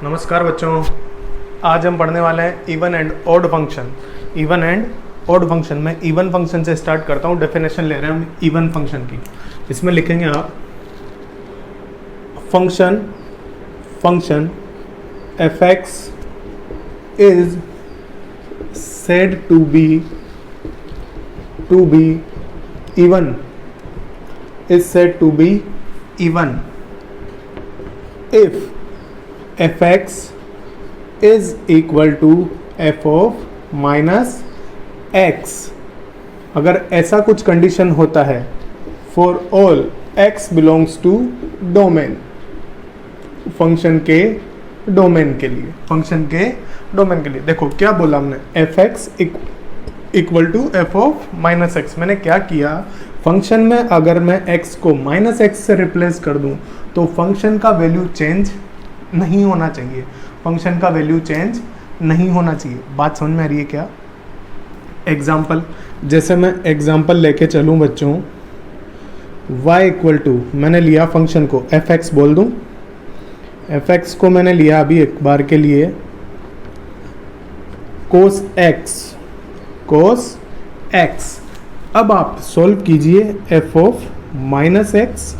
नमस्कार बच्चों, आज हम पढ़ने वाले हैं even and odd function. Even and odd function में इवन फंक्शन से स्टार्ट करता हूँ। डेफिनेशन ले रहे हैं हम इवन फंक्शन की। इसमें लिखेंगे आप function f x is said to be even, is said to be even if fx is equal to f of minus x। अगर ऐसा कुछ कंडीशन होता है for all x belongs to domain, function के डोमेन के लिए, function के domain के लिए। देखो क्या बोला हमने, f x equal to f of minus x. मैंने क्या किया, फंक्शन में अगर मैं x को माइनस एक्स से रिप्लेस कर दूं तो फंक्शन का वैल्यू चेंज नहीं होना चाहिए, फंक्शन का वैल्यू चेंज नहीं होना चाहिए। बात समझ में आ रही है क्या? एग्जाम्पल, जैसे मैं एग्जाम्पल लेके चलूं बच्चों, y इक्वल टू, मैंने लिया फंक्शन को एफ एक्स बोल दूं, एफ एक्स को मैंने लिया अभी एक बार के लिए कोस एक्स। अब आप सोल्व कीजिए एफ ऑफ माइनस एक्स।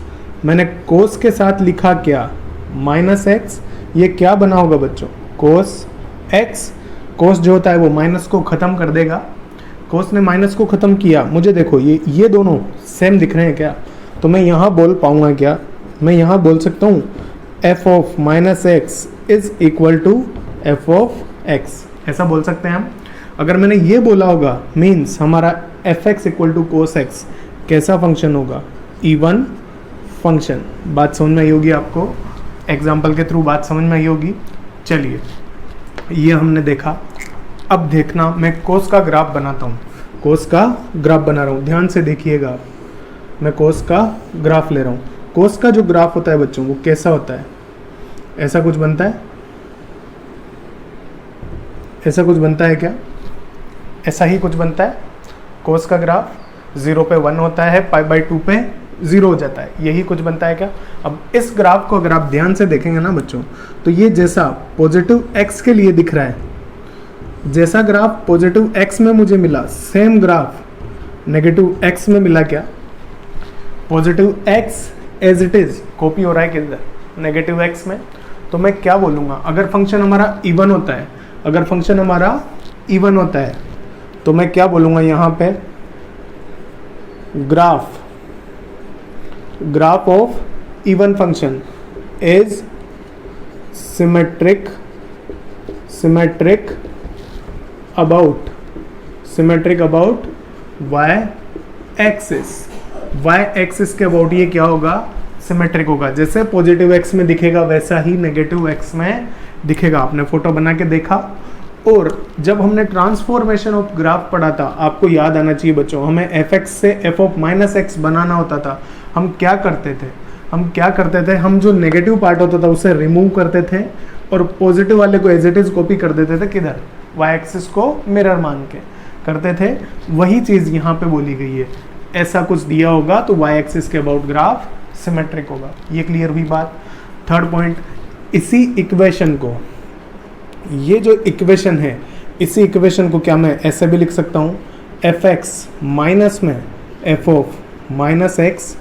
मैंने कोस के साथ लिखा क्या, माइनस एक्स। ये क्या बना होगा बच्चों, कोस एक्स। कोस जो होता है वो माइनस को ख़त्म कर देगा, कोस ने माइनस को ख़त्म किया। मुझे देखो ये दोनों सेम दिख रहे हैं क्या? तो मैं यहाँ बोल पाऊँगा क्या, मैं यहाँ बोल सकता हूँ f of minus x is equal to f of x, ऐसा बोल सकते हैं हम। अगर मैंने ये बोला होगा मीन्स हमारा f x equal to cos x कैसा फंक्शन होगा, इवन फंक्शन। बात समझ में आई होगी आपको, एग्जाम्पल के थ्रू बात समझ में आई होगी। चलिए ये हमने देखा। अब देखना, मैं कोस का ग्राफ बनाता हूँ, कोस का ग्राफ बना रहा हूँ। ध्यान से देखिएगा, मैं कोस का ग्राफ ले रहा हूँ। कोस का जो ग्राफ होता है बच्चों वो कैसा होता है, ऐसा कुछ बनता है, ऐसा कुछ बनता है क्या? ऐसा ही कुछ बनता है। कोस का ग्राफ 0 पे 1 होता है, पाई बाई 2 पे 0 हो जाता है, यही कुछ बनता है क्या? अब इस ग्राफ को अगर आप ध्यान से देखेंगे ना बच्चों, तो ये जैसा पॉजिटिव x के लिए दिख रहा है, जैसा ग्राफ पॉजिटिव x में मुझे मिला, सेम ग्राफ नेगेटिव x में मिला क्या? Positive x as it is copy हो रहा है किधर, नेगेटिव x में। तो मैं क्या बोलूँगा, अगर फंक्शन हमारा इवन होता है, अगर फंक्शन हमारा इवन होता है तो मैं क्या बोलूँगा यहाँ पे, graph of even function is symmetric about y axis के अबाउट ये क्या होगा, सिमेट्रिक होगा। जैसे पॉजिटिव x में दिखेगा वैसा ही नेगेटिव x में दिखेगा। आपने फोटो बना के देखा। और जब हमने ट्रांसफॉर्मेशन ऑफ ग्राफ पढ़ा था, आपको याद आना चाहिए बच्चों, हमें एफ एक्स से एफ ऑफ माइनस एक्स बनाना होता था। हम क्या करते थे, हम जो नेगेटिव पार्ट होता था उसे रिमूव करते थे और पॉजिटिव वाले को एज इट इज कॉपी कर देते थे किधर, वाई एक्सिस को मिरर मान के करते थे। वही चीज़ यहाँ पे बोली गई है, ऐसा कुछ दिया होगा तो वाई एक्सिस के अबाउट ग्राफ सिमेट्रिक होगा। ये क्लियर हुई बात। थर्ड पॉइंट, इसी इक्वेशन को, ये जो इक्वेशन है, इसी इक्वेशन को क्या मैं ऐसे भी लिख सकता हूँ, एफ एक्स माइनस में f of minus x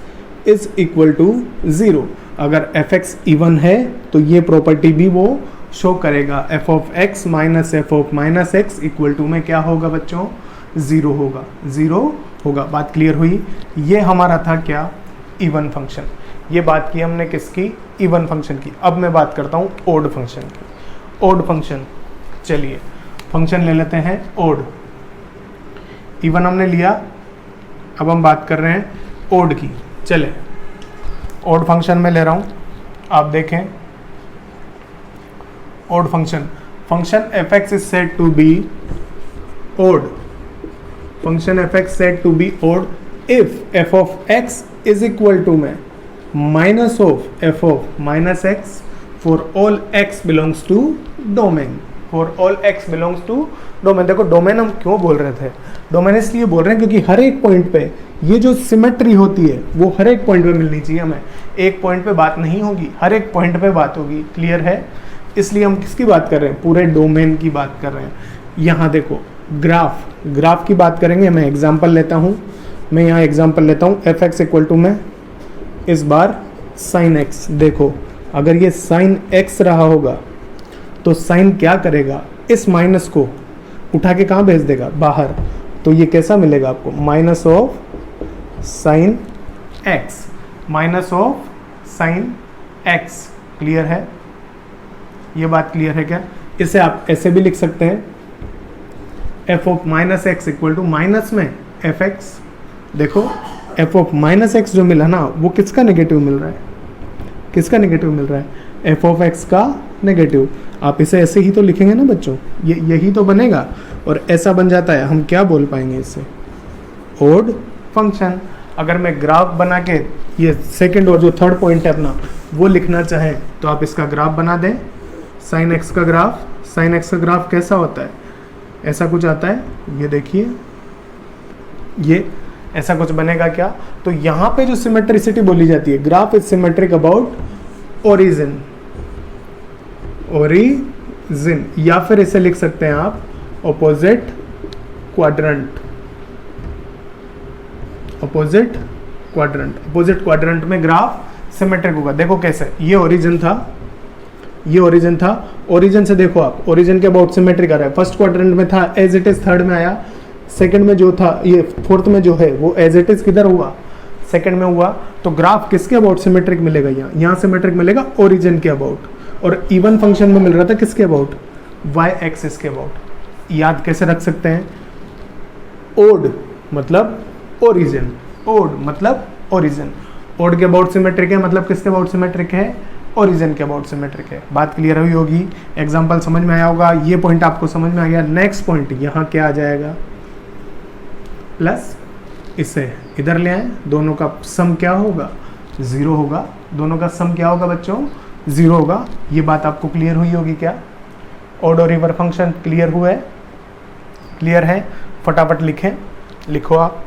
is equal to 0। अगर एफ एक्स इवन है तो ये प्रॉपर्टी भी वो शो करेगा, f of x minus f of minus x equal to में क्या होगा बच्चों, 0 होगा, 0 होगा। बात क्लियर हुई। ये हमारा था क्या, इवन फंक्शन। ये बात की हमने किसकी, इवन फंक्शन की। अब मैं बात करता हूँ ओड फंक्शन की। ओड फंक्शन, चलिए फंक्शन ले लेते हैं ओड। इवन हमने लिया, अब हम बात कर रहे हैं ओड की। चले ओड फंक्शन में ले रहा हूँ, आप देखें odd function f x is said to be odd, function f x said to be odd if f of x is equal to में minus of f of minus x for all x belongs to domain, for all x belongs to domain. देखो domain हम क्यों बोल रहे थे, domain इसलिए बोल रहे हैं क्योंकि हर एक पॉइंट पे ये जो सिमेट्री होती है वो हर एक पॉइंट पे मिलनी चाहिए हमें। एक पॉइंट पे बात नहीं होगी, हर एक पॉइंट पे बात होगी। क्लियर है? इसलिए हम किसकी बात कर रहे हैं, पूरे डोमेन की बात कर रहे हैं। यहाँ देखो ग्राफ की बात करेंगे, मैं एग्जांपल लेता हूँ, मैं यहाँ एग्जांपल लेता हूँ एफ एक्स इक्वल टू में इस बार साइन एक्स। देखो अगर ये साइन एक्स रहा होगा तो साइन क्या करेगा, इस माइनस को उठा के कहाँ भेज देगा, बाहर। तो ये कैसा मिलेगा आपको, minus of sine x, minus of sine x. Clear है, ये बात क्लियर है क्या? इसे आप ऐसे भी लिख सकते हैं, f of minus x equal to minus में एफ एक्स। देखो एफ ऑफ माइनस एक्स जो मिला ना, वो किसका नेगेटिव मिल रहा है, किसका नेगेटिव मिल रहा है, एफ ऑफ एक्स का नेगेटिव। आप इसे ऐसे ही तो लिखेंगे ना बच्चों, यही तो बनेगा, और ऐसा बन जाता है। हम क्या बोल पाएंगे इससे, ओड फंक्शन। अगर मैं ग्राफ बना के ये सेकंड और जो थर्ड पॉइंट है अपना वो लिखना चाहें तो आप इसका ग्राफ बना दें, साइन एक्स का ग्राफ। साइन एक्स का ग्राफ कैसा होता है, ऐसा कुछ आता है, ये देखिए, ये ऐसा कुछ बनेगा क्या। तो यहाँ पे जो सिमेट्रिसिटी बोली जाती है, graph is symmetric about origin, origin, या फिर इसे लिख सकते हैं आप opposite quadrant, opposite quadrant. Opposite quadrant में ग्राफ सिमेट्रिक होगा। देखो कैसे, ये ओरिजिन था, ये ओरिजिन था, ओरिजिन से देखो आप, ओरिजिन के अबाउट सिमेट्रिक आ रहा है। फर्स्ट क्वाड्रेंट में था, एज इट इज थर्ड में आया, सेकंड में जो था, ये फोर्थ में जो है वो एज इट इज किधर हुआ, सेकंड में हुआ। तो ग्राफ किसके अबाउट सिमेट्रिक मिलेगा, यहाँ सिमेट्रिक मिलेगा ओरिजिन के अबाउट, और इवन फंक्शन में मिल रहा था किसके अबाउट, वाई एक्सिस के अबाउट। याद कैसे रख सकते हैं, ओड मतलब ओरिजिन, ओड मतलब ओरिजिन, ओड के अबाउट सिमेट्रिक है मतलब किसके अबाउट सिमेट्रिक है, ओरिजिन के अबाउट सिमेट्रिक है। बात क्लियर हुई होगी, एग्जांपल समझ में आया होगा, ये पॉइंट आपको समझ में आ गया। नेक्स्ट पॉइंट यहाँ क्या आ जाएगा, प्लस इसे इधर ले आए, दोनों का सम क्या होगा, जीरो होगा। दोनों का सम क्या होगा बच्चों, जीरो होगा। ये बात आपको क्लियर हुई होगी क्या, ऑड और इवन फंक्शन क्लियर हुआ है, क्लियर है। फटाफट लिखें, लिखो आप,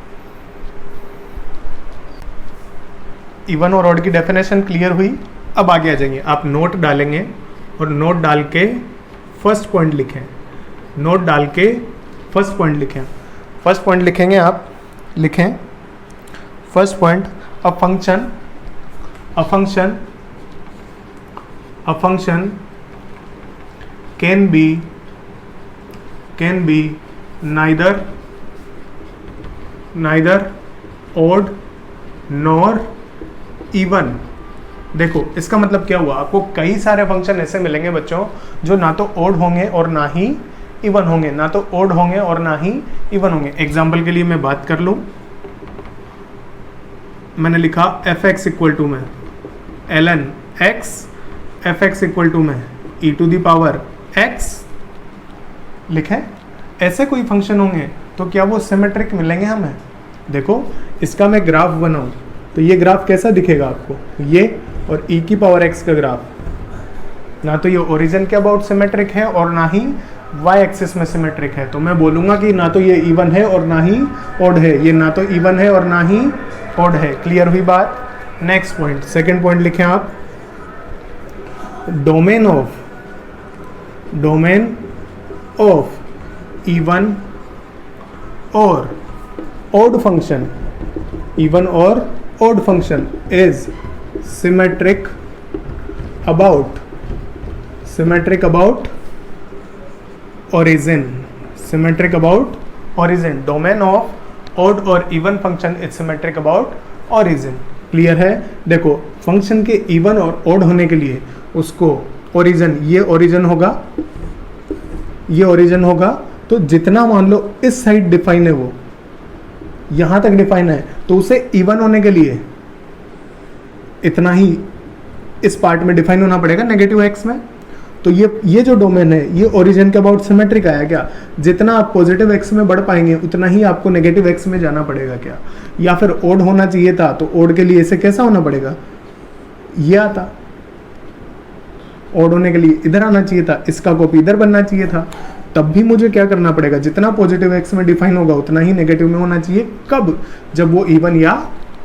इवन और ऑड की डेफिनेशन क्लियर हुई। अब आगे आ जाएंगे, आप नोट डालेंगे और नोट डाल के फर्स्ट पॉइंट लिखें, नोट डाल के फर्स्ट पॉइंट लिखें। फर्स्ट पॉइंट लिखेंगे आप, लिखें first point, a function, a function, a function can be neither odd nor even. देखो इसका मतलब क्या हुआ, आपको कई सारे फंक्शन ऐसे मिलेंगे बच्चों जो ना तो ओड होंगे और ना ही इवन होंगे, ना तो ओड होंगे और ना ही इवन होंगे। एग्जाम्पल के लिए मैं बात कर लूं, मैंने लिखा एफ एक्स इक्वल टू में ln x, f x equal to में e to the power x लिखें। ऐसे कोई फंक्शन होंगे तो क्या वो सिमेट्रिक मिलेंगे हमें। देखो इसका मैं ग्राफ बनाऊं तो ये ग्राफ कैसा दिखेगा आपको, ये और e की पावर x का ग्राफ, ना तो ये ओरिजिन के अबाउट सिमेट्रिक है और ना ही y एक्सिस में सिमेट्रिक है। तो मैं बोलूँगा कि ना तो ये इवन है और ना ही ओड है, ये ना तो इवन है और ना ही ओड है। क्लियर हुई बात। नेक्स्ट पॉइंट, सेकंड पॉइंट लिखें आप, डोमेन ऑफ इवन और ओड फंक्शन, इवन और odd function is symmetric about origin, symmetric about origin। domain of odd और even function is symmetric about origin। Clear है। देखो फंक्शन के इवन और odd होने के लिए उसको ओरिजिन, ये ओरिजिन होगा, ये ओरिजिन होगा, तो जितना मान लो इस साइड डिफाइन है वो यहां तक डिफाइन है, तो उसे इवन होने के लिए इतना ही इस पार्ट में डिफाइन होना पड़ेगा नेगेटिव एक्स में। तो ये जो डोमेन है ये ओरिजिन के अबाउट सिमेट्रिक आया क्या, जितना आप पॉजिटिव एक्स में बढ़ पाएंगे उतना ही आपको नेगेटिव एक्स में जाना पड़ेगा क्या। या फिर ओड होना चाहिए था तो ओड के लिए इसे कैसा होना पड़ेगा, ये आता, ओड होने के लिए इधर आना चाहिए था, इसका कॉपी इधर बनना चाहिए था। तब भी मुझे क्या करना पड़ेगा, जितना पॉजिटिव एक्स में डिफाइन होगा उतना ही नेगेटिव में होना चाहिए। कब, जब वो इवन या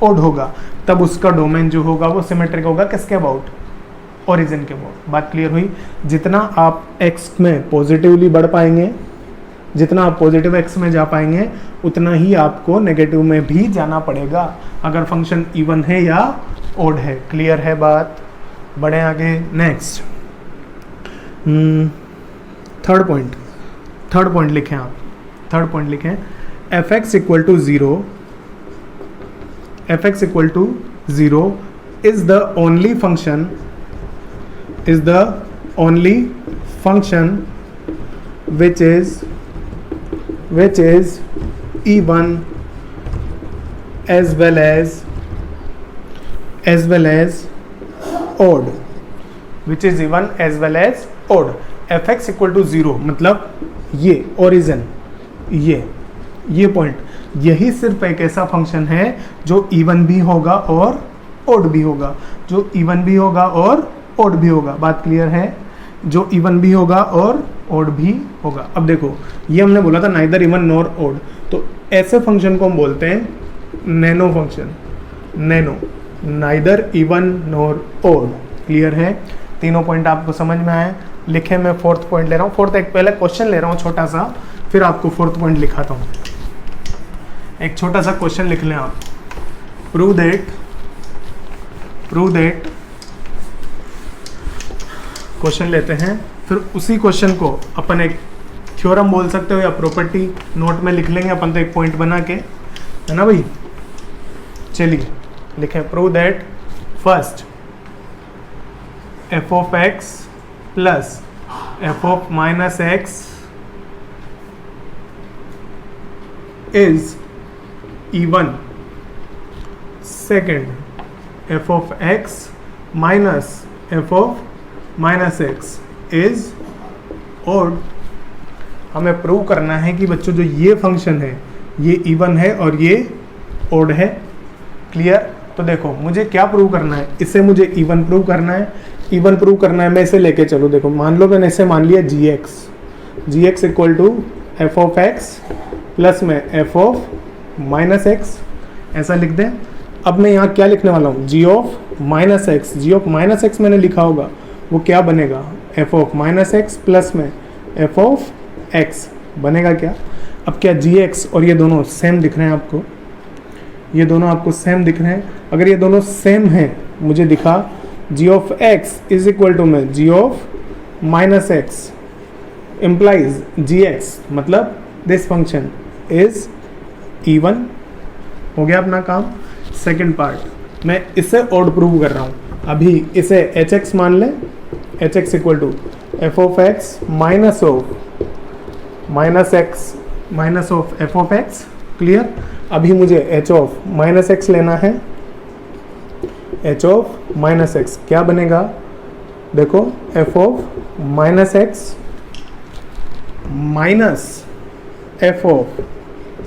ओड होगा, तब उसका डोमेन जो होगा वो सिमेट्रिक होगा किसके अबाउट, ओरिजिन के मोड। बात क्लियर हुई? जितना आप x में पॉजिटिवली बढ़ पाएंगे, जितना आप पॉजिटिव x में जा पाएंगे, उतना ही आपको नेगेटिव में भी जाना पड़ेगा, अगर फंक्शन इवन है या ओड है। क्लियर है बात? बढ़े आगे। नेक्स्ट थर्ड पॉइंट लिखें आप। थर्ड पॉइंट लिखें, f x equal to zero, f x equal to zero is the only function which is even as well as odd, which is even as well as odd। fx equal to zero मतलब ये origin, ये point, यही सिर्फ एक ऐसा function है जो even भी होगा और ओड भी होगा, जो इवन भी होगा और ओड भी होगा। बात क्लियर है? जो इवन भी होगा और ओड भी होगा। अब देखो, ये हमने बोला था नाइदर इवन नॉर ओड, तो ऐसे फंक्शन को हम बोलते हैं NENO function. NENO, neither even nor odd. Clear है? तीनों पॉइंट आपको समझ में आए? लिखे, मैं फोर्थ पॉइंट ले रहा हूँ। फोर्थ एक पहले क्वेश्चन ले रहा हूँ छोटा सा, फिर आपको फोर्थ पॉइंट लिखाता हूँ। एक छोटा सा क्वेश्चन लिख लें आप। प्रूव दैट क्वेश्चन लेते हैं, फिर उसी क्वेश्चन को अपन एक थ्योरम बोल सकते हो या प्रॉपर्टी नोट में लिख लेंगे अपन, तो एक पॉइंट बना के, है ना भाई? चलिए लिखें, prove that first f of x plus f of minus x is even. Second, f of x minus f of minus x is odd. हमें प्रूव करना है कि बच्चों जो ये फंक्शन है ये इवन है और ये ओड है। क्लियर? तो देखो, मुझे क्या प्रूव करना है? इसे मुझे इवन प्रूव करना है। इवन प्रूव करना है, मैं इसे लेके चलो। देखो, मान लो मैंने इसे मान लिया g x equal to f of x plus में एफ ऑफ माइनस एक्स, ऐसा लिख दें। अब मैं यहाँ क्या लिखने वाला हूँ? G of minus x. G of minus x मैंने लिखा होगा, वो क्या बनेगा? F of minus x plus में एफ ऑफ एक्स बनेगा क्या? अब क्या जी एक्स और ये दोनों सेम दिख रहे हैं आपको? ये दोनों आपको सेम दिख रहे हैं? अगर ये दोनों सेम हैं, मुझे दिखा g of x is equal to में g of minus x implies g x, मतलब दिस फंक्शन इज इवन। हो गया अपना काम। सेकेंड पार्ट, मैं इसे ओड प्रूव कर रहा हूँ। अभी इसे एच एक्स मान लें, h x equal to f of x minus of f of x. Clear? अभी मुझे एच ऑफ माइनस एक्स लेना है। एच ऑफ माइनस एक्स क्या बनेगा? देखो, f of minus x minus f of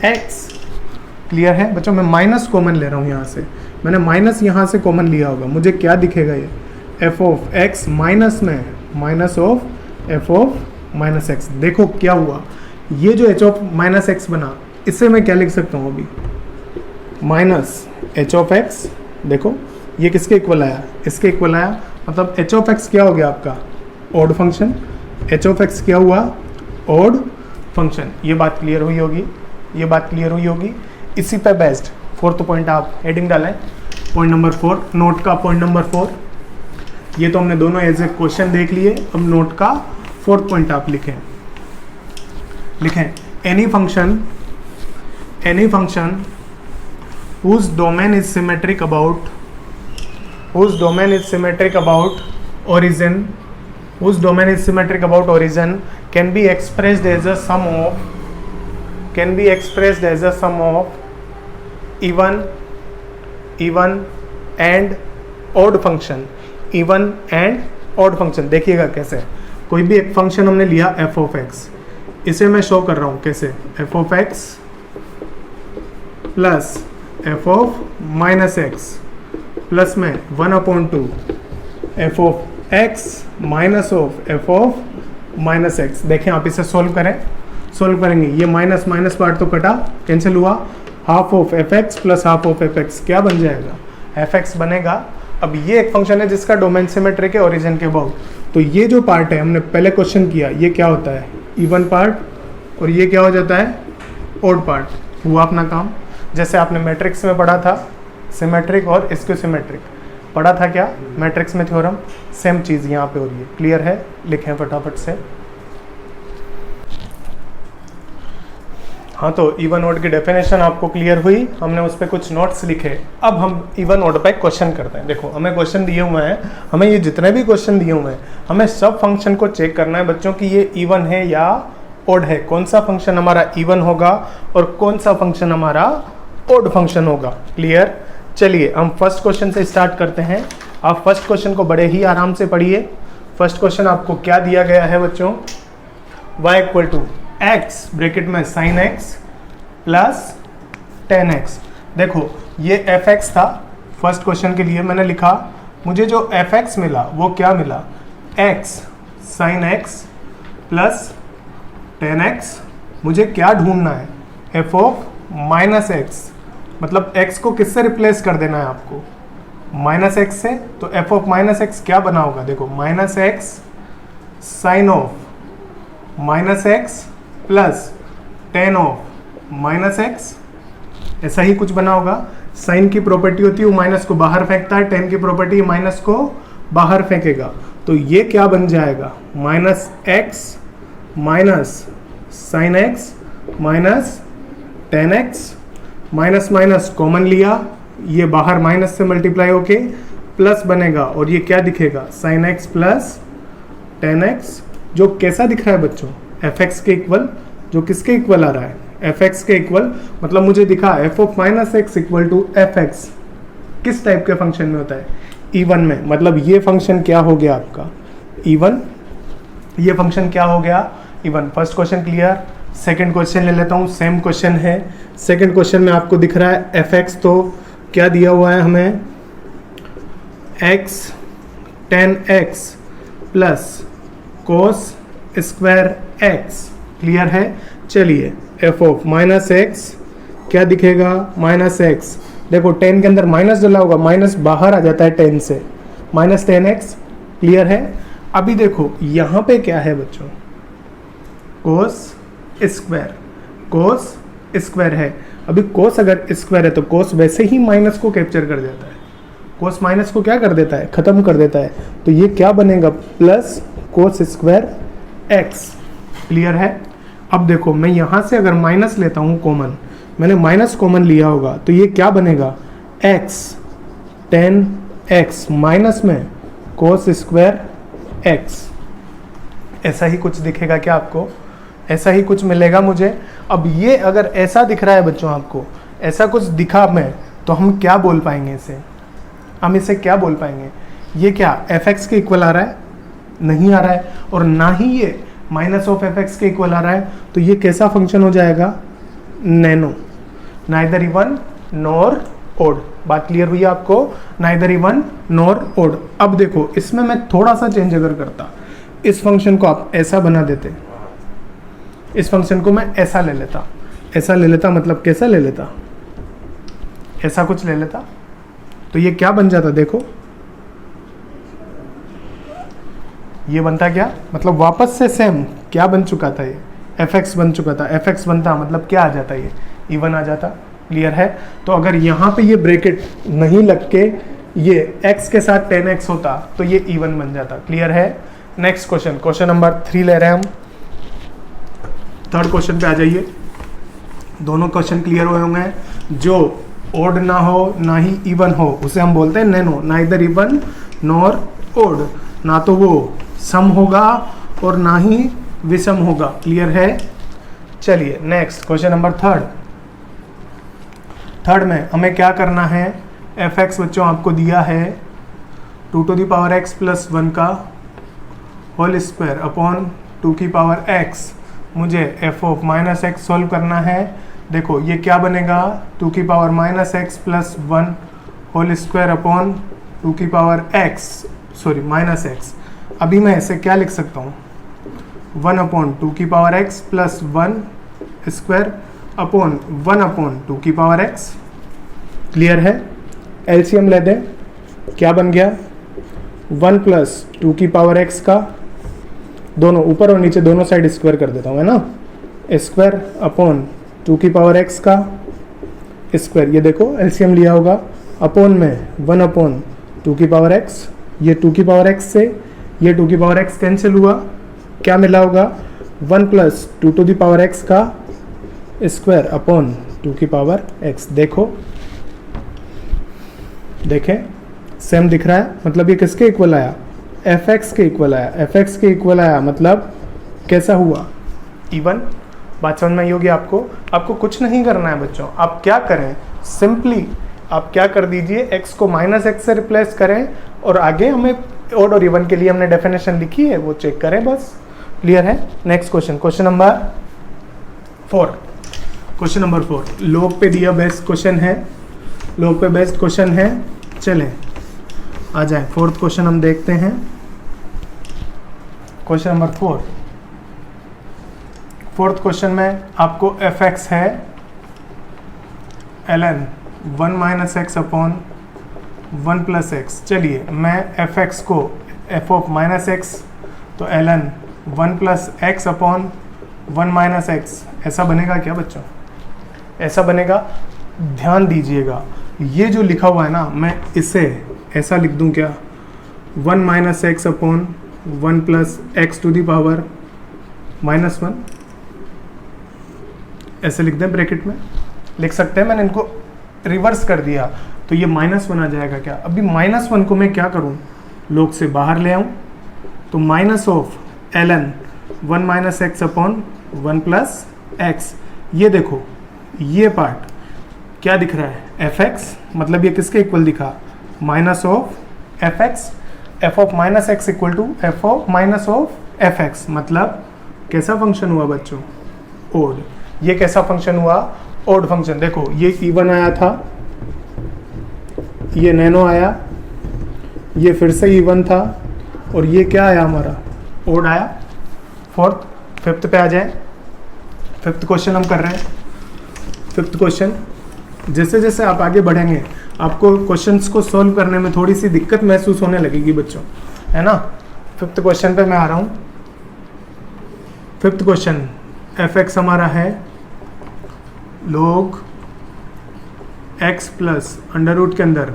x. Clear है बच्चों? मैं माइनस कॉमन ले रहा हूँ यहाँ से, मैंने माइनस यहाँ से कॉमन लिया होगा, मुझे क्या दिखेगा? ये एफ ऑफ एक्स माइनस में minus of f of minus x. देखो क्या हुआ, ये जो एच ऑफ माइनस एक्स बना, इससे मैं क्या लिख सकता हूँ अभी? Minus H of x. देखो ये किसके इक्वल आया? इसके इक्वल आया, मतलब एच ऑफ एक्स क्या हो गया आपका? Odd function. H of x क्या हुआ? Odd function. ये बात क्लियर हुई होगी? ये बात क्लियर हुई होगी? इसी पे बेस्ड फोर्थ पॉइंट आप हेडिंग डालें, पॉइंट नंबर 4, नोट का पॉइंट नंबर 4। ये तो हमने दोनों एज ए क्वेश्चन देख लिए। अब नोट का फोर्थ पॉइंट आप लिखें any function whose domain is symmetric about origin can be expressed as a sum of even and odd function। Even and odd function देखिएगा कैसे। कोई भी एक फंक्शन हमने लिया एफ ऑफ एक्स, इसे मैं शो कर रहा हूँ कैसे? F of x plus f of minus x plus में 1/2 F of x minus of f of minus x. देखें आप इसे सोल्व करेंगे, ये माइनस माइनस पार्ट तो कटा, कैंसिल हुआ। Half of f x plus half of f x क्या बन जाएगा? एफ एक्स बनेगा अब ये एक फंक्शन है जिसका डोमेन सिमेट्रिक है ओरिजिन के अबाउट। तो ये जो पार्ट है हमने पहले क्वेश्चन किया, ये क्या होता है इवन पार्ट, और ये क्या हो जाता है ओड पार्ट। हुआ अपना काम। जैसे आपने मैट्रिक्स में पढ़ा था सिमेट्रिक और स्क्यू सिमेट्रिक, पढ़ा था क्या मैट्रिक्स में थ्योरम, सेम चीज़ यहाँ पे हो रही है। क्लियर है, लिखें फटाफट से। हाँ, तो इवन ओड की डेफिनेशन आपको क्लियर हुई, हमने उस पर कुछ नोट्स लिखे। अब हम इवन ओड पे क्वेश्चन करते हैं। देखो हमें क्वेश्चन दिए हुए हैं, हमें ये जितने भी क्वेश्चन दिए हुए हैं हमें सब फंक्शन को चेक करना है बच्चों कि ये इवन है या ओड है, कौन सा फंक्शन हमारा इवन होगा और कौन सा फंक्शन हमारा ओड फंक्शन होगा। क्लियर। चलिए हम फर्स्ट क्वेश्चन से स्टार्ट करते हैं। आप फर्स्ट क्वेश्चन को बड़े ही आराम से पढ़िए। फर्स्ट क्वेश्चन आपको क्या दिया गया है बच्चों, y equal to x bracket में sine x plus ten x. देखो ये एफ एक्स था, फर्स्ट क्वेश्चन के लिए मैंने लिखा, मुझे जो एफ एक्स मिला वो क्या मिला, x sign x plus ten x. मुझे क्या ढूंढना है, एफ ऑफ माइनस एक्स, मतलब x को किससे रिप्लेस कर देना है आपको, माइनस एक्स से। तो f ऑफ माइनस एक्स क्या बना होगा, देखो minus x sine of minus x plus tan of minus x, ऐसा ही कुछ बना होगा। साइन की प्रॉपर्टी होती है वो माइनस को बाहर फेंकता है, टेन की प्रॉपर्टी माइनस को बाहर फेंकेगा। तो ये क्या बन जाएगा, minus x minus sine x minus ten x, minus minus common लिया, ये बाहर माइनस से मल्टीप्लाई होके प्लस बनेगा और ये क्या दिखेगा, sign x plus ten x, जो कैसा दिख रहा है बच्चों, एफ एक्स के इक्वल, जो किसके इक्वल आ रहा है, एफ एक्स के इक्वल। मतलब मुझे दिखा f of minus x equal to f x, किस टाइप के फंक्शन में होता है, इवन में। मतलब ये फंक्शन क्या हो गया आपका इवन, ये फंक्शन क्या हो गया even. First question clear. Second question ले लेता हूँ, सेम क्वेश्चन है। सेकंड क्वेश्चन में आपको दिख रहा है एफ एक्स, तो क्या दिया हुआ है हमें, x ten x plus cos square x. Clear है। चलिए एफ ऑफ माइनस एक्स क्या दिखेगा, माइनस एक्स, देखो टेन के अंदर माइनस डला होगा, माइनस बाहर आ जाता है टेन से, माइनस टेन एक्स। क्लियर है। अभी देखो यहाँ पे क्या है बच्चों, कोस स्क्वायर, कोस स्क्वायर है। अभी कोस अगर स्क्वायर है तो कोस वैसे ही माइनस को कैप्चर कर देता है, कोस माइनस को क्या कर देता है, खत्म कर देता है। तो ये क्या बनेगा, plus cos square x. Clear है। अब देखो मैं यहाँ से अगर माइनस लेता हूँ कॉमन, मैंने माइनस कॉमन लिया होगा, तो ये क्या बनेगा, एक्स टेन एक्स माइनस में कोस स्क्वायर एक्स। ऐसा ही कुछ दिखेगा क्या आपको, ऐसा ही कुछ मिलेगा मुझे। अब ये अगर ऐसा दिख रहा है बच्चों आपको, ऐसा कुछ दिखा मैं, तो हम क्या बोल पाएंगे इसे, हम इसे क्या बोल पाएंगे, ये क्या एफ एक्स के इक्वल आ रहा है, नहीं आ रहा है, और ना ही ये माइनस ऑफ एफ एक्स के इक्वल आ रहा है। तो ये कैसा फंक्शन हो जाएगा, NENO, neither even nor odd. बात क्लियर हुई आपको, नाइदर इवन नॉर ओड। अब देखो इसमें मैं थोड़ा सा चेंज अगर करता, इस फंक्शन को आप ऐसा बना देते, इस फंक्शन को मैं ऐसा ले लेता, ऐसा ले लेता, मतलब कैसा ले लेता, ऐसा कुछ ले लेता, तो ये क्या बन जाता, देखो ये बनता क्या, मतलब वापस से सेम क्या बन चुका था, ये एफ एक्स बन चुका था। एफ एक्स बनता मतलब क्या आ जाता, ये इवन आ जाता। क्लियर है। तो अगर यहाँ पे ये ब्रैकेट नहीं लग के ये x के साथ 10x होता तो ये इवन बन जाता। क्लियर है। नेक्स्ट क्वेश्चन, क्वेश्चन नंबर 3 ले रहे हैं हम। थर्ड क्वेश्चन पे आ जाइए। दोनों क्वेश्चन क्लियर हुए होंगे। जो ओड ना हो ना ही इवन हो उसे हम बोलते हैं NENO, neither even nor odd. ना तो वो सम होगा और ना ही विषम होगा। क्लियर है। चलिए नेक्स्ट क्वेश्चन नंबर थर्ड में हमें क्या करना है, एफ एक्स बच्चों आपको दिया है 2x + 1 का होल स्क्वायर अपॉन 2x। मुझे f ऑफ -x सॉल्व करना है। देखो ये क्या बनेगा, 2x + 1 whole square upon 2x -x। अभी मैं इसे क्या लिख सकता हूँ, 1/2x + 1 square upon 1/2x। Clear है। एलसीएम ले दें, क्या बन गया, 1 प्लस 2 की पावर एक्स का, दोनों ऊपर और नीचे दोनों साइड स्क्वायर कर देता हूँ, है ना, स्क्वायर अपॉन 2 की पावर एक्स का स्क्वायर, ये देखो एलसीएम लिया होगा, अपॉन में 1 अपॉन 2 की पावर एक्स, ये 2 की पावर एक्स से ये 2 की पावर एक्स कैंसिल हुआ, क्या मिला होगा, 1 plus 2 to the power x का स्क्वायर अपॉन 2 की पावर एक्स। देखो देखें सेम दिख रहा है, मतलब ये किसके इक्वल आया, एफ एक्स के इक्वल आया, एफ एक्स के इक्वल आया, मतलब कैसा हुआ, इवन। बात समझ में आई होगी आपको। आपको कुछ नहीं करना है बच्चों, आप क्या करें, सिंपली आप क्या कर दीजिए, x को माइनस एक्स से रिप्लेस करें और आगे हमें ओड और इवन के लिए हमने डेफिनेशन लिखी है वो चेक करें, बस। क्लियर है। Next question, question number 4, question number 4 लोग पे दिया बेस्ट क्वेश्चन है, लोग पे बेस्ट क्वेश्चन है। चलें आ जाए, फोर्थ क्वेश्चन हम देखते हैं। क्वेश्चन नंबर 4, फोर्थ क्वेश्चन में आपको एफ एक्स है ln 1 minus x upon 1 plus x. चलिए मैं एफ एक्स को एफ ऑफ माइनस एक्स तो ln 1 plus x upon 1 minus x, ऐसा बनेगा क्या बच्चों, ऐसा बनेगा। ध्यान दीजिएगा ये जो लिखा हुआ है ना, मैं इसे ऐसा लिख दूं क्या, 1 minus x upon 1 plus x to the power minus 1, ऐसे लिख दें, ब्रैकेट में लिख सकते हैं। मैंने इनको रिवर्स कर दिया तो ये -1 आ जाएगा क्या। अभी -1 को मैं क्या करूं, लोग से बाहर ले आऊं, तो minus of ln 1 minus x upon 1 plus x. ये देखो ये पार्ट क्या दिख रहा है, एफ एक्स, मतलब ये किसके इक्वल दिखा, minus of f x, f of minus x equal to f of minus of f x, मतलब कैसा फंक्शन हुआ बच्चों, ओड। ये कैसा फंक्शन हुआ, ओड फंक्शन। देखो ये इवन आया था, ये नैनो आया, ये फिर से इवन था, और ये क्या आया हमारा, ओड आया। फोर्थ, फिफ्थ पे आ जाए। फिफ्थ क्वेश्चन हम कर रहे हैं। फिफ्थ क्वेश्चन, जैसे जैसे आप आगे बढ़ेंगे आपको क्वेश्चंस को सॉल्व करने में थोड़ी सी दिक्कत महसूस होने लगेगी बच्चों, है ना। फिफ्थ क्वेश्चन पे मैं आ रहा हूँ। फिफ्थ क्वेश्चन, एफ एक्स हमारा है log x plus under root के अंदर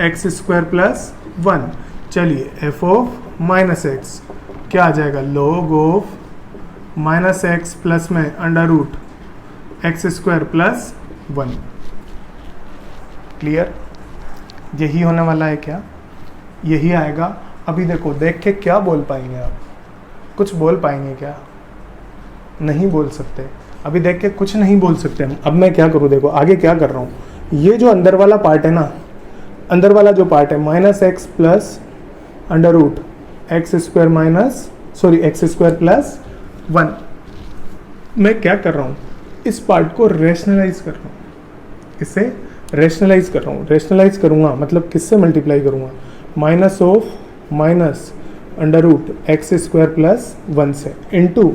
एक्स स्क्वायर प्लस 1। चलिए एफ ऑफ माइनस एक्स क्या आ जाएगा, log of minus x plus में under root x square plus 1। Clear, यही होने वाला है क्या, यही आएगा। अभी देखो देख के क्या बोल पाएंगे आप, कुछ बोल पाएंगे क्या, नहीं बोल सकते। अभी देख के कुछ नहीं बोल सकते हम। अब मैं क्या करूँ, देखो आगे क्या कर रहा हूँ, ये जो अंदर वाला पार्ट है ना, अंदर वाला जो पार्ट है minus x plus under root x square minus x square plus 1, मैं क्या कर रहा हूँ, इस पार्ट को रेशनलाइज कर रहा हूँ, इसे रेशनलाइज कर रहा हूँ। रेशनलाइज करूँगा मतलब किससे मल्टीप्लाई करूँगा, minus of minus under root x square plus 1 से, into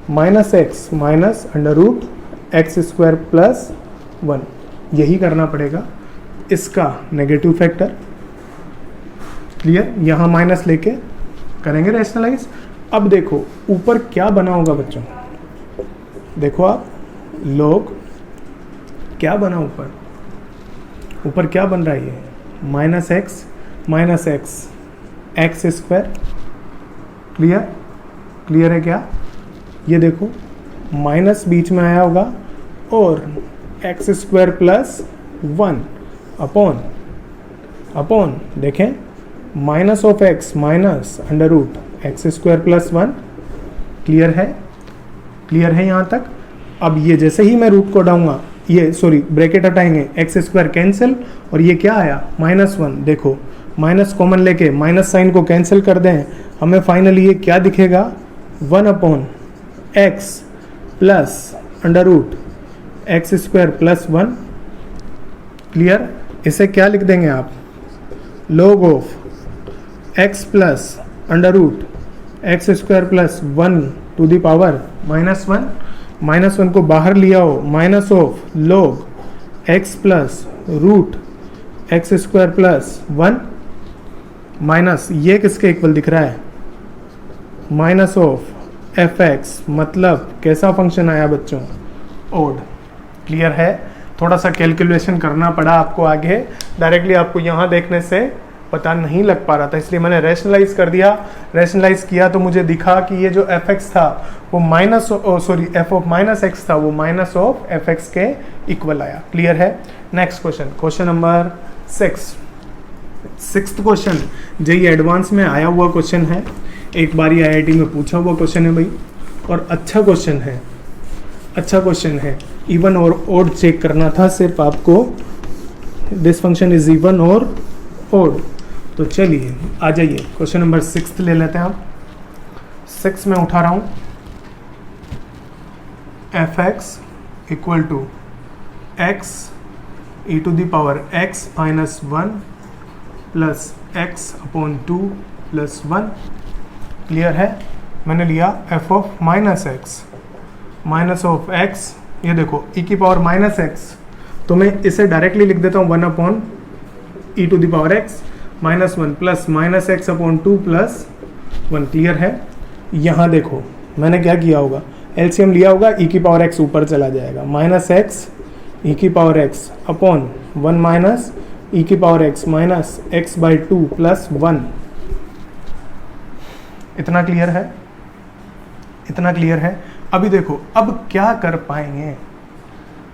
minus x minus under root x square plus 1। यही करना पड़ेगा, इसका नेगेटिव फैक्टर। क्लियर, यहाँ माइनस लेके करेंगे रेशनलाइज। अब देखो ऊपर क्या बना होगा बच्चों, देखो आप लोग क्या बना ऊपर, ऊपर क्या बन रहा है, ये minus x x square. Clear, clear है क्या, ये देखो माइनस बीच में आया होगा और एक्स स्क्वायर प्लस 1 अपॉन देखें minus of x minus under root x square plus 1। Clear है, क्लियर है यहाँ तक। अब ये जैसे ही मैं रूट को हटाऊंगा, ये ब्रैकेट हटाएंगे, एक्स स्क्वायर कैंसिल, और ये क्या आया -1। देखो माइनस कॉमन लेके माइनस साइन को कैंसिल कर दें, हमें फाइनली ये क्या दिखेगा, 1 upon x plus under root x square plus 1। Clear, इसे क्या लिख देंगे आप, log of x plus under root x square plus 1 to the power -1। -1 को बाहर लिया हो, minus of log x plus root x square plus 1 minus ये किसके इक्वल दिख रहा है, माइनस ऑफ एफ एक्स, मतलब कैसा फंक्शन आया बच्चों, ओड। क्लियर है, थोड़ा सा कैलकुलेशन करना पड़ा आपको आगे, डायरेक्टली आपको यहाँ देखने से पता नहीं लग पा रहा था, इसलिए मैंने रैशनलाइज कर दिया। रैशनलाइज किया तो मुझे दिखा कि ये जो एफ एक्स था वो minus f of minus x था वो माइनस ऑफ एफ एक्स के इक्वल आया। क्लियर है। Next question, question number 6th question JEE advance में आया हुआ क्वेश्चन है, एक बार ही आईआईटी में पूछा हुआ क्वेश्चन है भाई, और अच्छा क्वेश्चन है, अच्छा क्वेश्चन है। इवन और ओड चेक करना था सिर्फ आपको, दिस फंक्शन इज इवन और ओड। तो चलिए आ जाइए क्वेश्चन नंबर 6 ले लेते हैं हम। 6 में उठा रहा हूँ, f x equal to x e to the power x minus 1 plus x upon 2 plus 1। Clear है। मैंने लिया f of minus x, minus of x, ये देखो ई की पावर माइनस एक्स, तो मैं इसे डायरेक्टली लिख देता हूँ 1 upon e to the power x minus 1 plus minus x upon 2 plus 1। Clear है। यहाँ देखो मैंने क्या किया होगा, एलसीएम लिया होगा, ई की पावर एक्स ऊपर चला जाएगा, माइनस एक्स ई की पावर एक्स अपॉन 1 माइनस ई की power x minus x by 2 plus 1। इतना क्लियर है, इतना क्लियर है। अभी देखो अब क्या कर पाएंगे,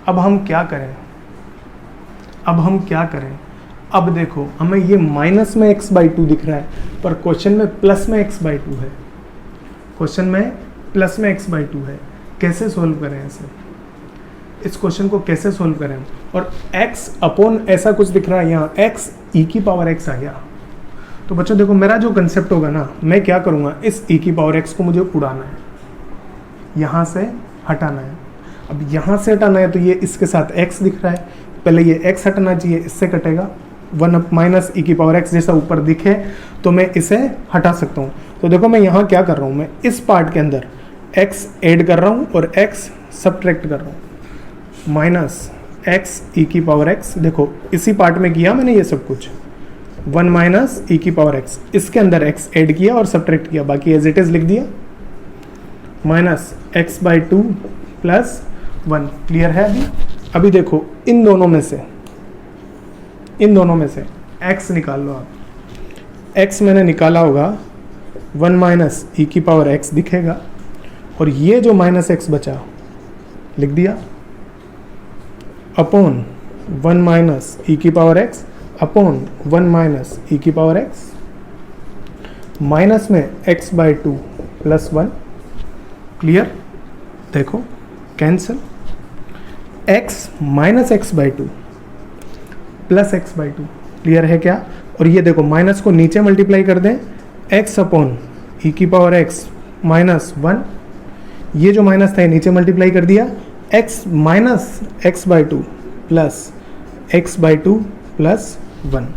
अब हम क्या करें, अब हम क्या करें। अब देखो हमें ये माइनस में x बाई 2 दिख रहा है, पर क्वेश्चन में प्लस में x बाई 2 है, क्वेश्चन में प्लस में x बाई 2 है। कैसे सोल्व करें इसे, इस क्वेश्चन को कैसे सोल्व करें। और x अपॉन ऐसा कुछ दिख रहा है यहाँ, x e की पावर x आ गया। तो बच्चों देखो मेरा जो कंसेप्ट होगा ना, मैं क्या करूँगा, इस e की पावर x को मुझे उड़ाना है, यहाँ से हटाना है। अब यहाँ से हटाना है तो ये इसके साथ x दिख रहा है, पहले ये x हटाना चाहिए, इससे कटेगा 1 माइनस ई की पावर एक्स, जैसा ऊपर दिखे तो मैं इसे हटा सकता हूँ। तो देखो मैं यहाँ क्या कर रहा हूँ, मैं इस पार्ट के अंदर x ऐड कर रहा हूँ और x सब्ट्रैक्ट कर रहा हूँ, माइनस x ई की पावर एक्स। देखो इसी पार्ट में किया मैंने ये सब कुछ, 1 माइनस ई की पावर एक्स, इसके अंदर x ऐड किया और सब्ट्रैक्ट किया, बाकी एज इट इज लिख दिया, minus x by 2 plus 1। Clear है। अभी देखो इन दोनों में से, इन दोनों में से x निकाल लो आप, x मैंने निकाला होगा 1 माइनस ई की पावर x दिखेगा, और ये जो माइनस x बचा लिख दिया अपॉन 1 माइनस ई की पावर x अपॉन 1 माइनस ई की पावर x, माइनस में x बाई 2 प्लस 1। क्लियर। देखो cancel, x minus x by 2 plus x by 2। Clear है क्या। और ये देखो माइनस को नीचे मल्टीप्लाई कर दें, x अपॉन ई की पावर x माइनस 1, ये जो माइनस था ये नीचे मल्टीप्लाई कर दिया, x minus x by 2 plus x by 2 plus 1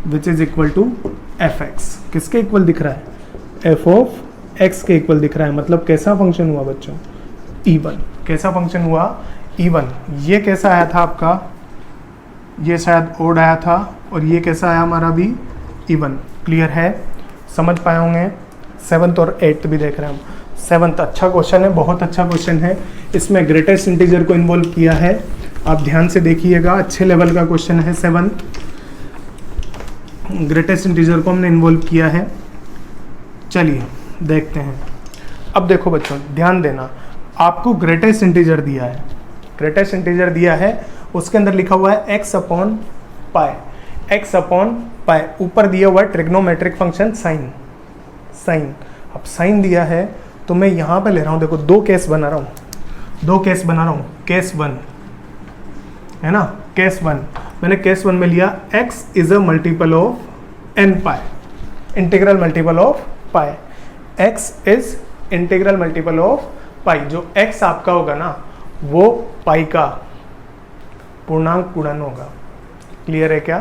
which is equal to f x. किसके इक्वल दिख रहा है, एफ ऑफ एक्स के इक्वल दिख रहा है। मतलब कैसा फंक्शन हुआ बच्चों, इवन। कैसा फंक्शन हुआ, इवन। ये कैसा आया था आपका, ये शायद ओड आया था, और ये कैसा आया हमारा भी, इवन। क्लियर है, समझ पाए होंगे। 7th और 8th भी देख रहे हैं हम। 7th अच्छा क्वेश्चन है, बहुत अच्छा क्वेश्चन है, इसमें ग्रेटेस्ट इंटीजर को इन्वॉल्व किया है, आप ध्यान से देखिएगा, अच्छे लेवल का क्वेश्चन है। 7th ग्रेटेस्ट इंटीजर को हमने इन्वॉल्व किया है। चलिए देखते हैं। अब देखो बच्चों ध्यान देना, आपको ग्रेटेस्ट इंटीजर दिया है, ग्रेटेस्ट इंटीजर दिया है, उसके अंदर लिखा हुआ है x अपॉन पाई, x अपॉन पाई, ऊपर दिया हुआ है ट्रिग्नोमेट्रिक फंक्शन साइन, साइन। अब साइन दिया है तो मैं यहाँ पे ले रहा हूँ, देखो 2 केस बना रहा हूँ, 2 केस बना रहा हूँ। केस 1 है ना, केस 1 मैंने केस 1 में लिया x is a multiple of n pi, integral multiple of pi, x is integral multiple of pi. जो x आपका होगा ना वो पाई का पूर्णांक गुणन होगा। क्लियर है क्या,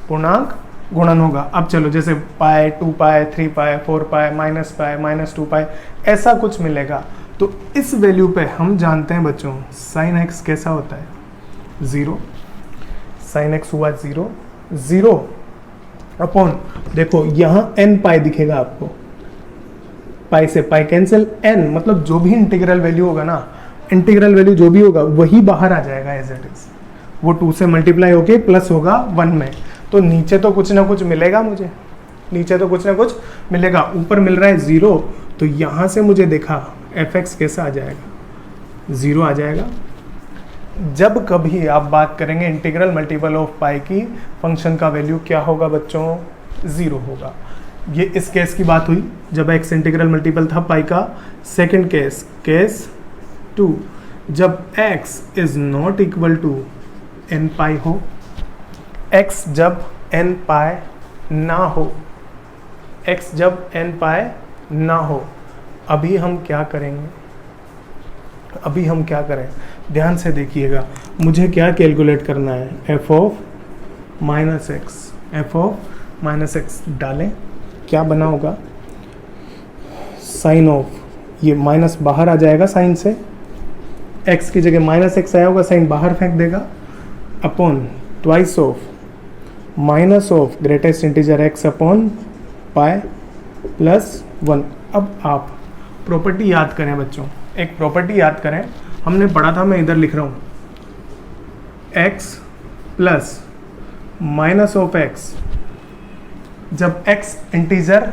पूर्णांक गुणन होगा। अब चलो जैसे पाई, 2 पाई, 3 पाई, 4 पाई, माइनस 2 पाई, ऐसा कुछ मिलेगा। तो इस वैल्यू पे हम जानते हैं बच्चों साइन x कैसा होता है, 0। साइन x हुआ 0, 0 अपॉन, देखो यहाँ n पाई दिखेगा आपको, पाई से पाई कैंसिल, n मतलब जो भी इंटीग्रल वैल्यू होगा ना, इंटीग्रल वैल्यू जो भी होगा वही बाहर आ जाएगा एज इट इज, वो 2 से मल्टीप्लाई होके प्लस होगा 1 में, तो नीचे तो कुछ ना कुछ मिलेगा मुझे, नीचे तो कुछ ना कुछ मिलेगा, ऊपर मिल रहा है 0, तो यहाँ से मुझे देखा fx कैसा आ जाएगा, 0 आ जाएगा। जब कभी आप बात करेंगे इंटीग्रल मल्टीपल ऑफ पाई की, फंक्शन का वैल्यू क्या होगा बच्चों, 0 होगा। ये इस केस की बात हुई जब x इंटीग्रल मल्टीपल था पाई का। सेकंड केस, केस 2, जब x is not equal to n pi हो, x जब n पाई ना हो, x जब n पाई ना हो, अभी हम क्या करेंगे, अभी हम क्या करें, ध्यान से देखिएगा, मुझे क्या कैलकुलेट करना है, f of minus x, f of minus x डालें, क्या बना होगा, साइन ऑफ, ये माइनस बाहर आ जाएगा साइन से, x की जगह माइनस एक्स आया होगा, साइन बाहर फेंक देगा, upon twice of minus of greatest integer x upon pi plus 1। अब आप प्रॉपर्टी याद करें बच्चों, एक प्रॉपर्टी याद करें, हमने पढ़ा था, मैं इधर लिख रहा हूँ, x plus minus of x जब x इंटीजर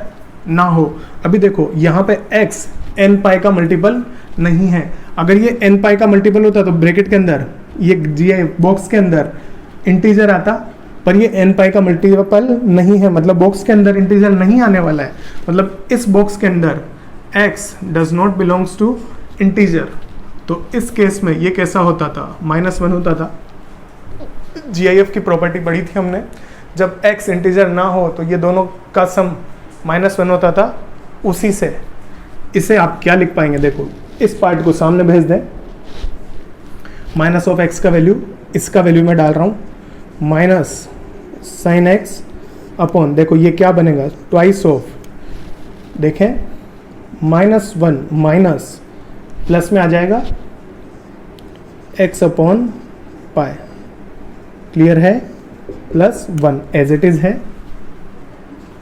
ना हो। अभी देखो यहाँ पे x n पाई का मल्टीपल नहीं है, अगर ये n पाई का मल्टीपल होता तो ब्रैकेट के अंदर, ये बॉक्स के अंदर इंटीजर आता, पर ये n पाई का मल्टीपल नहीं है, मतलब बॉक्स के अंदर इंटीजर नहीं आने वाला है, मतलब इस बॉक्स के अंदर x does not belongs to integer. तो इस केस में ये कैसा होता था, -1 होता था। GIF की प्रॉपर्टी पढ़ी थी हमने, जब x इंटीजर ना हो तो ये दोनों का सम -1 होता था। उसी से इसे आप क्या लिख पाएंगे, देखो इस पार्ट को सामने भेज दें, माइनस ऑफ x का वैल्यू, इसका वैल्यू मैं डाल रहा हूँ, माइनस साइन x अपॉन, देखो ये क्या बनेगा, ट्वाइस ऑफ, देखें -1 माइनस प्लस में आ जाएगा x अपॉन पाई, क्लियर है, प्लस 1 एज इट इज है,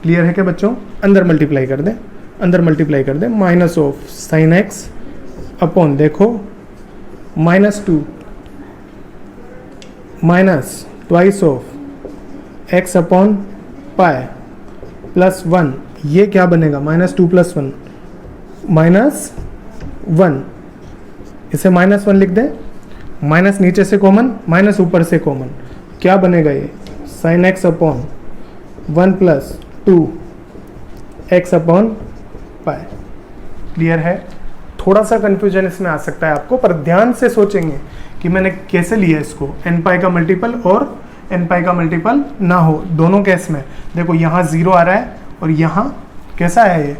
क्लियर है क्या बच्चों, अंदर मल्टीप्लाई कर दें, अंदर मल्टीप्लाई कर दें, minus of sine x upon, देखो -2 minus twice of x upon pi plus 1, ये क्या बनेगा, -2 प्लस 1 -1, इसे -1 लिख दें, माइनस नीचे से कॉमन, माइनस ऊपर से कॉमन, क्या बनेगा ये, sine x upon 1 plus 2 x upon pi, clear है। थोड़ा सा कंफ्यूजन इसमें आ सकता है आपको, पर ध्यान से सोचेंगे कि मैंने कैसे लिया इसको, n पाई का मल्टीपल और n पाई का मल्टीपल ना हो, दोनों केस में देखो यहाँ 0 आ रहा है और यहाँ कैसा है, ये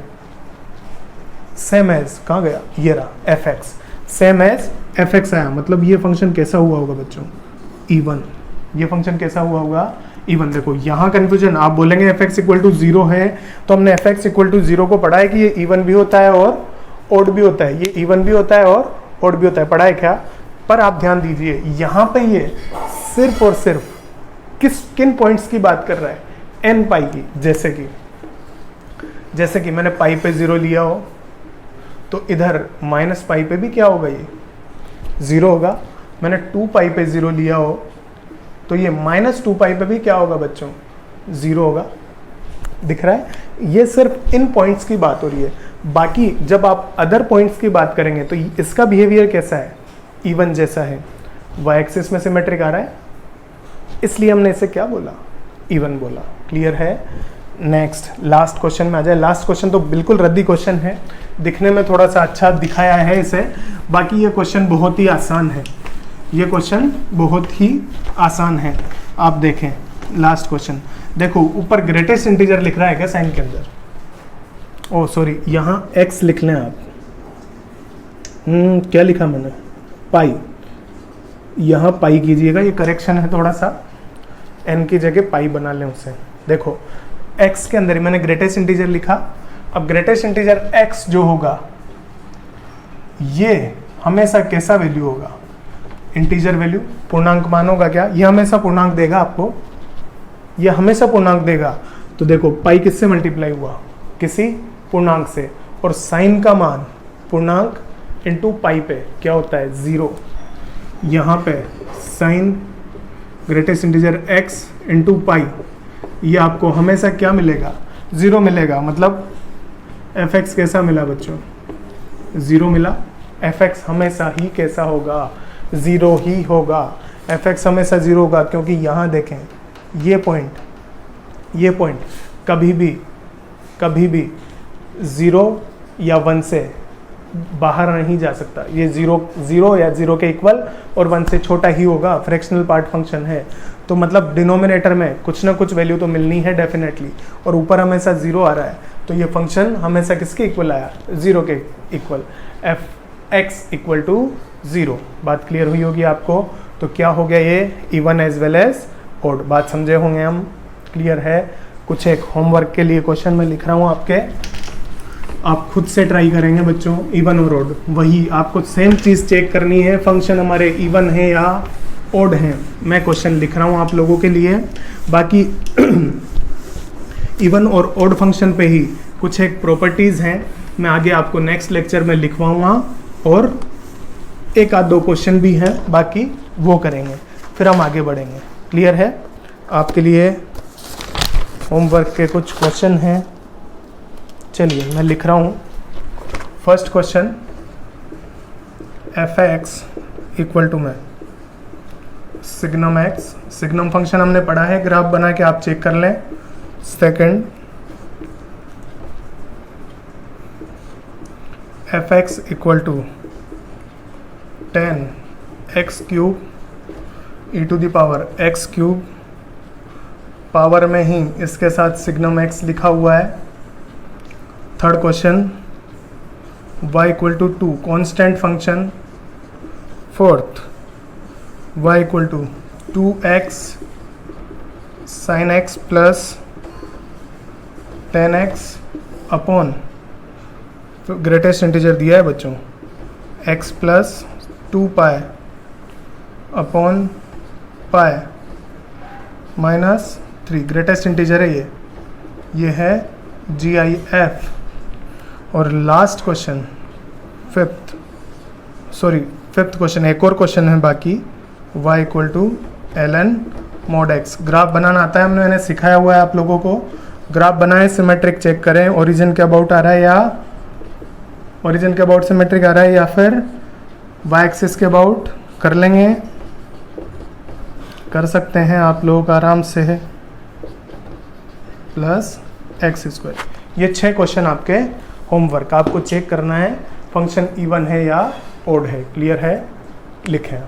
सेम एज, कहाँ गया, ये रहा fx, सेम एज fx आया, मतलब ये फंक्शन कैसा हुआ होगा बच्चों, even, ये फंक्शन कैसा हुआ होगा, even। देखो यहाँ कंफ्यूजन, आप बोलेंगे fx इक्वल टू 0 है, तो हमने fx इक्वल टू 0 को पढ़ा है कि ये even भी होता है और odd भी होता है, ये even भी होता है और odd भी होता है, पढ़ा है क्या। पर आप ध्यान दीजिए यहाँ पे ये सिर्फ और सिर्फ किन पॉइंट्स की बात कर रहा है, n पाई की, जैसे कि मैंने पाई पे 0 लिया हो तो इधर माइनस पाई पे भी क्या होगा, ये 0 होगा। मैंने 2 पाई पे 0 लिया हो तो ये -2 पाई पे भी क्या होगा बच्चों, 0 होगा, दिख रहा है। ये सिर्फ इन पॉइंट्स की बात हो रही है, बाकी जब आप अदर पॉइंट्स की बात करेंगे तो इसका बिहेवियर कैसा है, इवन जैसा है, वाई एक्सिस में सिमेट्रिक आ रहा है, इसलिए हमने इसे क्या बोला, इवन बोला, क्लियर है। नेक्स्ट लास्ट क्वेश्चन में आ जाए। लास्ट क्वेश्चन तो बिल्कुल रद्दी क्वेश्चन है, दिखने में थोड़ा सा अच्छा दिखाया है इसे, बाकी ये क्वेश्चन बहुत ही आसान है, ये क्वेश्चन बहुत ही आसान है। आप देखें लास्ट क्वेश्चन, देखो ऊपर ग्रेटेस्ट इंटीजर लिख रहा है क्या साइन के अंदर, ओ सॉरी यहाँ x लिख लें आप, क्या लिखा मैंने, पाई, यहाँ पाई कीजिएगा, ये करेक्शन है थोड़ा सा, n की जगह पाई बना लें उसे। देखो x के अंदर ही मैंने ग्रेटेस्ट इंटीजर लिखा, अब ग्रेटेस्ट इंटीजर x जो होगा ये हमेशा कैसा वैल्यू होगा, इंटीजर वैल्यू, पूर्णांक मान होगा क्या, ये हमेशा पूर्णांक देगा आपको, ये हमेशा पूर्णांक देगा। तो देखो पाई किससे मल्टीप्लाई हुआ, किसी पूर्णांक से, और साइन का मान पूर्णांक इंटू पाई पे क्या होता है 0। यहाँ पे sine greatest integer x into pi, ये आपको हमेशा क्या मिलेगा 0 मिलेगा। मतलब fx कैसा मिला बच्चों 0 मिला। fx हमेशा ही कैसा होगा 0 ही होगा। fx हमेशा 0 होगा क्योंकि यहाँ देखें ये पॉइंट कभी भी 0 या 1 से बाहर नहीं जा सकता। ये 0 या 0 के इक्वल और 1 से छोटा ही होगा। फ्रैक्शनल पार्ट फंक्शन है तो मतलब डिनोमिनेटर में कुछ ना कुछ वैल्यू तो मिलनी है डेफिनेटली, और ऊपर हमेशा 0 आ रहा है तो ये फंक्शन हमेशा किसके इक्वल आया 0 के इक्वल। fx equal to 0। बात क्लियर हुई होगी आपको। तो क्या हो गया ये even as well as odd. बात समझे होंगे हम, क्लियर है। कुछ एक होमवर्क के लिए क्वेश्चन मैं लिख रहा हूँ आपके, आप खुद से ट्राई करेंगे बच्चों इवन और ओड। वही आपको सेम चीज़ चेक करनी है, फंक्शन हमारे इवन है या ओड है। मैं क्वेश्चन लिख रहा हूँ आप लोगों के लिए। बाकी इवन और ओड फंक्शन पे ही कुछ एक प्रॉपर्टीज़ हैं, मैं आगे आपको नेक्स्ट लेक्चर में लिखवाऊँगा, और एक आध दो क्वेश्चन भी हैं बाकी वो करेंगे, फिर हम आगे बढ़ेंगे। क्लियर है। आपके लिए होमवर्क के कुछ क्वेश्चन हैं, चलिए मैं लिख रहा हूँ। First question fx equal to में सिग्नम x, सिग्नम फंक्शन हमने पढ़ा है, ग्राफ बना के आप चेक कर लें। Second fx equal to 10x cube e to the power x cube, power में ही इसके साथ सिग्नम x लिखा हुआ है। Third question y equal to 2 constant function. Fourth y equal to 2x sine x plus 10x upon greatest integer दिया है बच्चों x plus 2 pi upon pi minus 3, greatest integer है ये है GIF। और लास्ट क्वेश्चन फिफ्थ क्वेश्चन, एक और question है बाकी, y equal to ln mod x। Graph बनाना आता है, मैंने सिखाया हुआ है आप लोगों को। ग्राफ बनाए, सिमेट्रिक चेक करें, ओरिजिन के अबाउट आ रहा है या ओरिजिन के अबाउट सिमेट्रिक आ रहा है या फिर y एक्सिस के अबाउट कर लेंगे, कर सकते हैं आप लोग आराम से, प्लस x स्क्वायर। ये 6 क्वेश्चन आपके होमवर्क, आपको चेक करना है फंक्शन इवन है या ओड है। क्लियर है, लिखें।